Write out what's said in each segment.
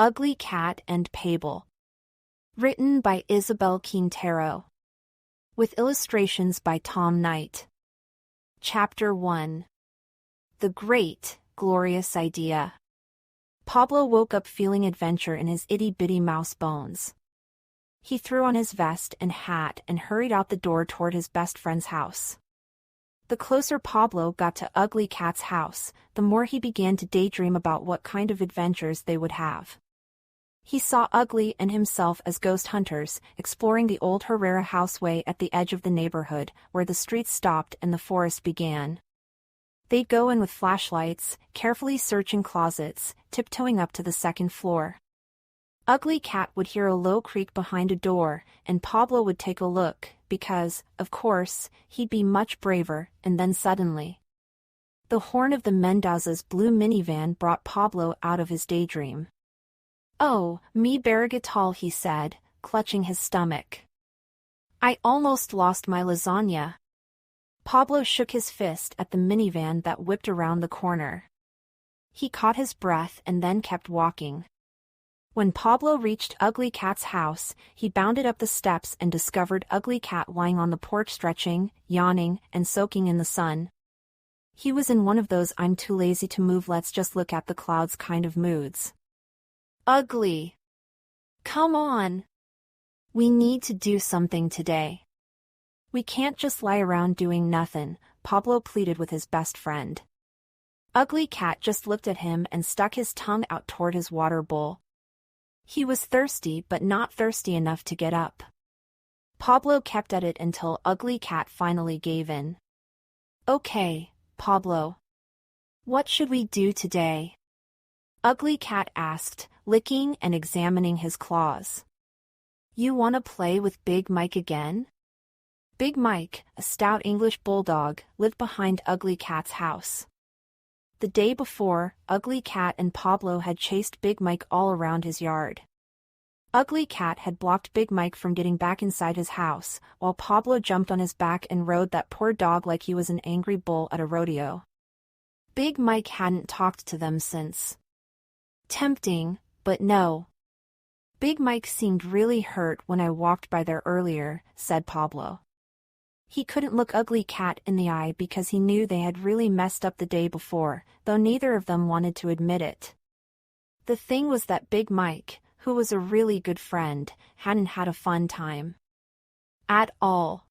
Ugly Cat and Pablo. Written by Isabel Quintero. With illustrations by Tom Knight. Chapter 1. The Great, Glorious Idea. Pablo woke up feeling adventure in his itty-bitty mouse bones. He threw on his vest and hat and hurried out the door toward his best friend's house. The closer Pablo got to Ugly Cat's house, the more he began to daydream about what kind of adventures they would have. He saw Ugly and himself as ghost hunters, exploring the old Herrera houseway at the edge of the neighborhood, where the streets stopped and the forest began. They'd go in with flashlights, carefully searching closets, tiptoeing up to the second floor. Ugly Cat would hear a low creak behind a door, and Pablo would take a look, because, of course, he'd be much braver, and then suddenly. The horn of the Mendoza's blue minivan brought Pablo out of his daydream. "Oh, mi barrigatal," he said, clutching his stomach. "I almost lost my lasagna." Pablo shook his fist at the minivan that whipped around the corner. He caught his breath and then kept walking. When Pablo reached Ugly Cat's house, he bounded up the steps and discovered Ugly Cat lying on the porch stretching, yawning, and soaking in the sun. He was in one of those "I'm too lazy to move, let's just look at the clouds" kind of moods. "Ugly. Come on. We need to do something today. We can't just lie around doing nothing," Pablo pleaded with his best friend. Ugly Cat just looked at him and stuck his tongue out toward his water bowl. He was thirsty but not thirsty enough to get up. Pablo kept at it until Ugly Cat finally gave in. "Okay, Pablo. What should we do today?" Ugly Cat asked, licking and examining his claws. "You wanna play with Big Mike again?" Big Mike, a stout English bulldog, lived behind Ugly Cat's house. The day before, Ugly Cat and Pablo had chased Big Mike all around his yard. Ugly Cat had blocked Big Mike from getting back inside his house, while Pablo jumped on his back and rode that poor dog like he was an angry bull at a rodeo. Big Mike hadn't talked to them since. Tempting, but no. "Big Mike seemed really hurt when I walked by there earlier," said Pablo. He couldn't look Ugly Cat in the eye because he knew they had really messed up the day before, though neither of them wanted to admit it. The thing was that Big Mike, who was a really good friend, hadn't had a fun time. At all.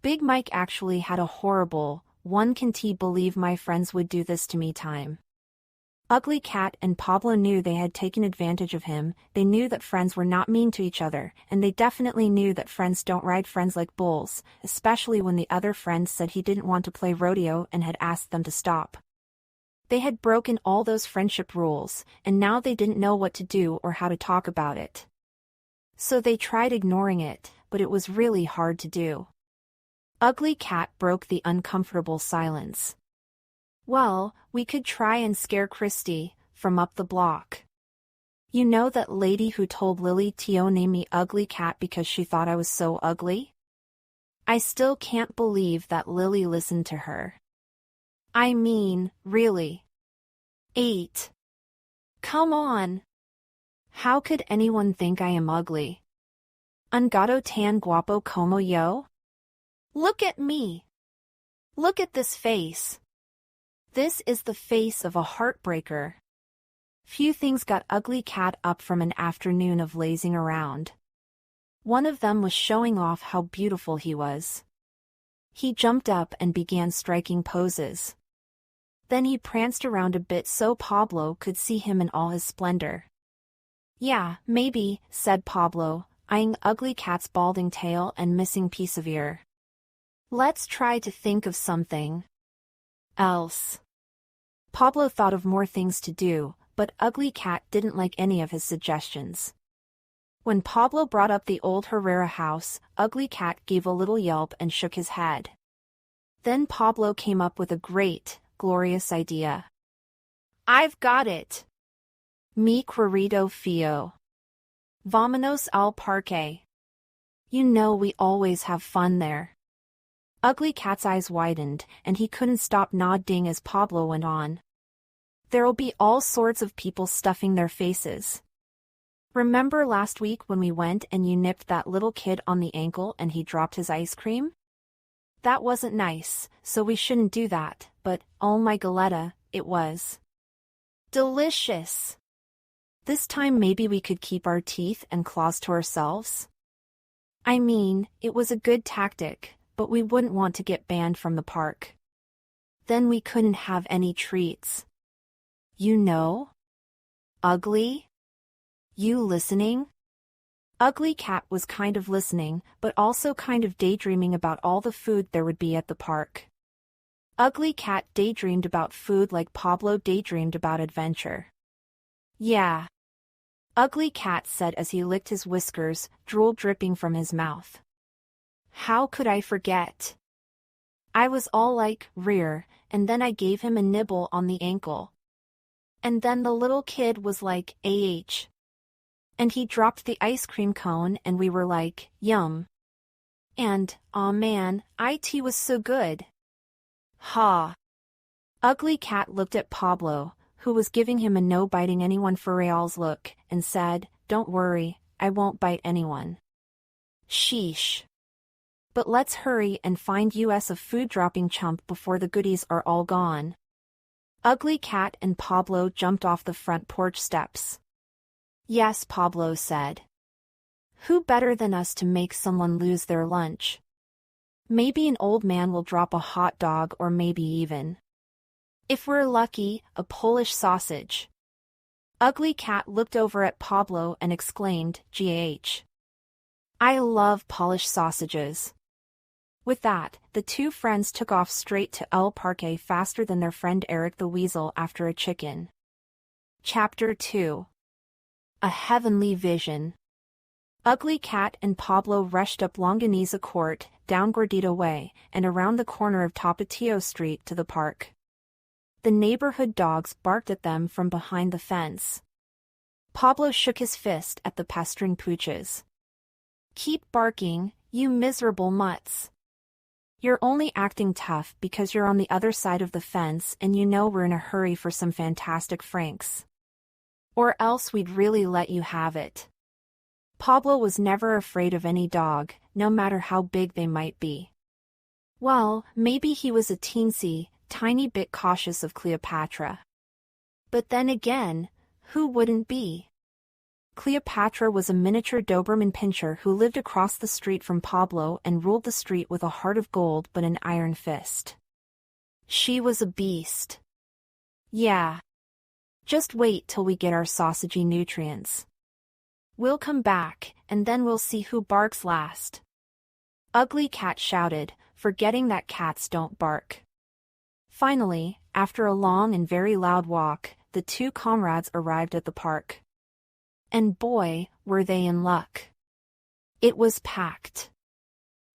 Big Mike actually had a horrible, "one can't believe my friends would do this to me" time. Ugly Cat and Pablo knew they had taken advantage of him, they knew that friends were not mean to each other, and they definitely knew that friends don't ride friends like bulls, especially when the other friend said he didn't want to play rodeo and had asked them to stop. They had broken all those friendship rules, and now they didn't know what to do or how to talk about it. So they tried ignoring it, but it was really hard to do. Ugly Cat broke the uncomfortable silence. "Well, we could try and scare Christy, from up the block. You know that lady who told Lily to name me Ugly Cat because she thought I was so ugly? I still can't believe that Lily listened to her. I mean, really. 8. Come on. How could anyone think I am ugly? Un gato tan guapo como yo? Look at me. Look at this face. This is the face of a heartbreaker." Few things got Ugly Cat up from an afternoon of lazing around. One of them was showing off how beautiful he was. He jumped up and began striking poses. Then he pranced around a bit so Pablo could see him in all his splendor. "Yeah, maybe," said Pablo, eyeing Ugly Cat's balding tail and missing piece of ear. "Let's try to think of something else." Pablo thought of more things to do, but Ugly Cat didn't like any of his suggestions. When Pablo brought up the old Herrera house, Ugly Cat gave a little yelp and shook his head. Then Pablo came up with a great, glorious idea. "I've got it! Mi querido fio. Vámonos al parque. You know we always have fun there." Ugly Cat's eyes widened, and he couldn't stop nodding as Pablo went on. "There'll be all sorts of people stuffing their faces. Remember last week when we went and you nipped that little kid on the ankle and he dropped his ice cream? That wasn't nice, so we shouldn't do that, but, oh my Galetta, it was delicious. This time maybe we could keep our teeth and claws to ourselves? I mean, it was a good tactic, but we wouldn't want to get banned from the park. Then we couldn't have any treats. You know? Ugly? You listening? Ugly Cat was kind of listening, but also kind of daydreaming about all the food there would be at the park. Ugly Cat daydreamed about food like Pablo daydreamed about adventure. Yeah. Ugly Cat said as he licked his whiskers, drool dripping from his mouth. How could I forget? I was all like, rear, and then I gave him a nibble on the ankle. And then the little kid was like, AH. And he dropped the ice cream cone and we were like, yum. And, aw man, it was so good. Ha. Ugly Cat looked at Pablo, who was giving him a no biting anyone for reals look, and said, don't worry, I won't bite anyone. Sheesh. But let's hurry and find us a food dropping chump before the goodies are all gone. Ugly Cat and Pablo jumped off the front porch steps. Yes, Pablo said. Who better than us to make someone lose their lunch? Maybe an old man will drop a hot dog or maybe even, if we're lucky, a Polish sausage. Ugly Cat looked over at Pablo and exclaimed, GH. I love Polish sausages. With that, the two friends took off straight to El Parque faster than their friend Eric the Weasel after a chicken. Chapter 2. A Heavenly Vision. Ugly Cat and Pablo rushed up Longaniza Court, down Gordita Way, and around the corner of Tapatio Street to the park. The neighborhood dogs barked at them from behind the fence. Pablo shook his fist at the pestering pooches. Keep barking, you miserable mutts. You're only acting tough because you're on the other side of the fence and you know we're in a hurry for some fantastic francs. Or else we'd really let you have it. Pablo was never afraid of any dog, no matter how big they might be. Well, maybe he was a teensy, tiny bit cautious of Cleopatra. But then again, who wouldn't be? Cleopatra was a miniature Doberman pinscher who lived across the street from Pablo and ruled the street with a heart of gold but an iron fist. She was a beast. Yeah. Just wait till we get our sausagey nutrients. We'll come back, and then we'll see who barks last. Ugly Cat shouted, forgetting that cats don't bark. Finally, after a long and very loud walk, the two comrades arrived at the park. And boy, were they in luck. It was packed.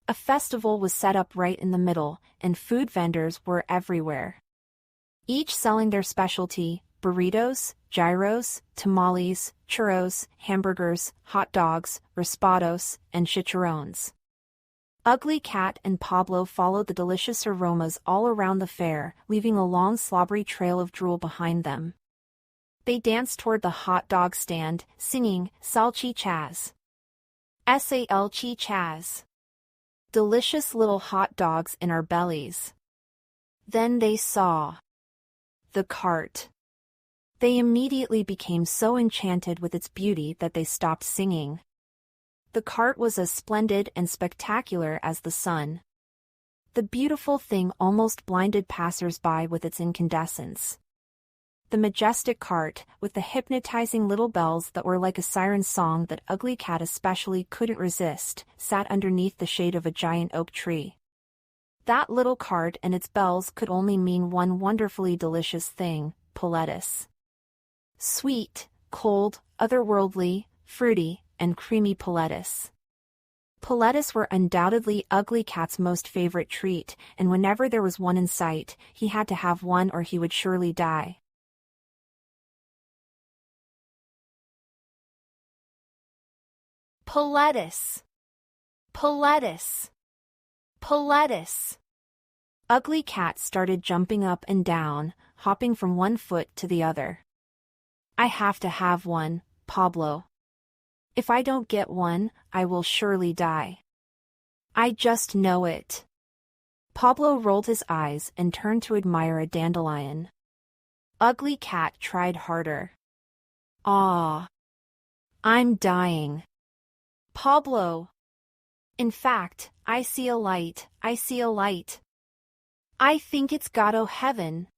A festival was set up right in the middle, and food vendors were everywhere. Each selling their specialty, burritos, gyros, tamales, churros, hamburgers, hot dogs, raspados, and chicharrones. Ugly Cat and Pablo followed the delicious aromas all around the fair, leaving a long slobbery trail of drool behind them. They danced toward the hot dog stand, singing, Salchichas. Salchichas. Delicious little hot dogs in our bellies. Then they saw the cart. They immediately became so enchanted with its beauty that they stopped singing. The cart was as splendid and spectacular as the sun. The beautiful thing almost blinded passers-by with its incandescence. The majestic cart, with the hypnotizing little bells that were like a siren's song that Ugly Cat especially couldn't resist, sat underneath the shade of a giant oak tree. That little cart and its bells could only mean one wonderfully delicious thing, Piletus. Sweet, cold, otherworldly, fruity, and creamy Piletus. Piletus were undoubtedly Ugly Cat's most favorite treat, and whenever there was one in sight, he had to have one or he would surely die. Piletus. Piletus. Piletus. Ugly Cat started jumping up and down, hopping from one foot to the other. I have to have one, Pablo. If I don't get one, I will surely die. I just know it. Pablo rolled his eyes and turned to admire a dandelion. Ugly Cat tried harder. Ah. I'm dying. Pablo. In fact, I see a light, I see a light. I think it's Gato heaven.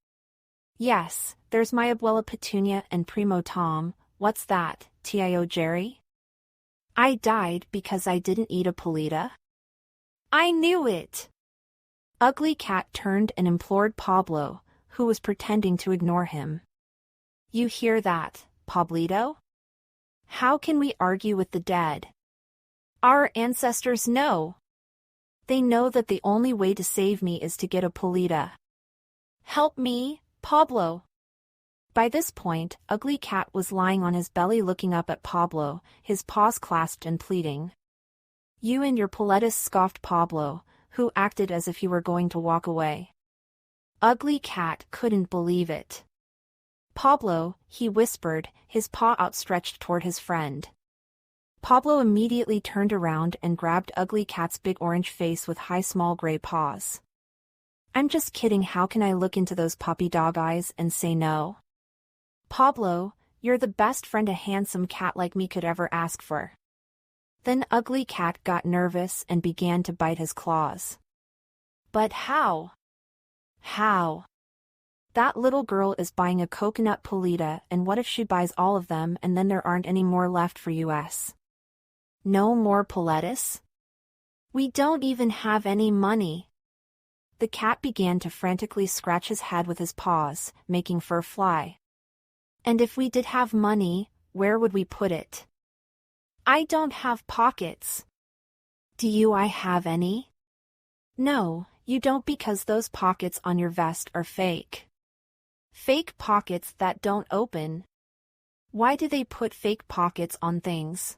Yes, there's my abuela Petunia and Primo Tom. What's that, Tio Jerry? I died because I didn't eat a polita? I knew it! Ugly Cat turned and implored Pablo, who was pretending to ignore him. You hear that, Pablito? How can we argue with the dead? Our ancestors know. They know that the only way to save me is to get a polita. Help me, Pablo. By this point, Ugly Cat was lying on his belly looking up at Pablo, his paws clasped and pleading. You and your poletas, scoffed Pablo, who acted as if he were going to walk away. Ugly Cat couldn't believe it. Pablo, he whispered, his paw outstretched toward his friend. Pablo immediately turned around and grabbed Ugly Cat's big orange face with high small gray paws. I'm just kidding, how can I look into those puppy dog eyes and say no? Pablo, you're the best friend a handsome cat like me could ever ask for. Then Ugly Cat got nervous and began to bite his claws. But how? How? That little girl is buying a coconut polita, and what if she buys all of them and then there aren't any more left for us? No more poletas? We don't even have any money. The cat began to frantically scratch his head with his paws, making fur fly. And if we did have money, where would we put it? I don't have pockets. Do I have any? No, you don't, because those pockets on your vest are fake. Fake pockets that don't open. Why do they put fake pockets on things?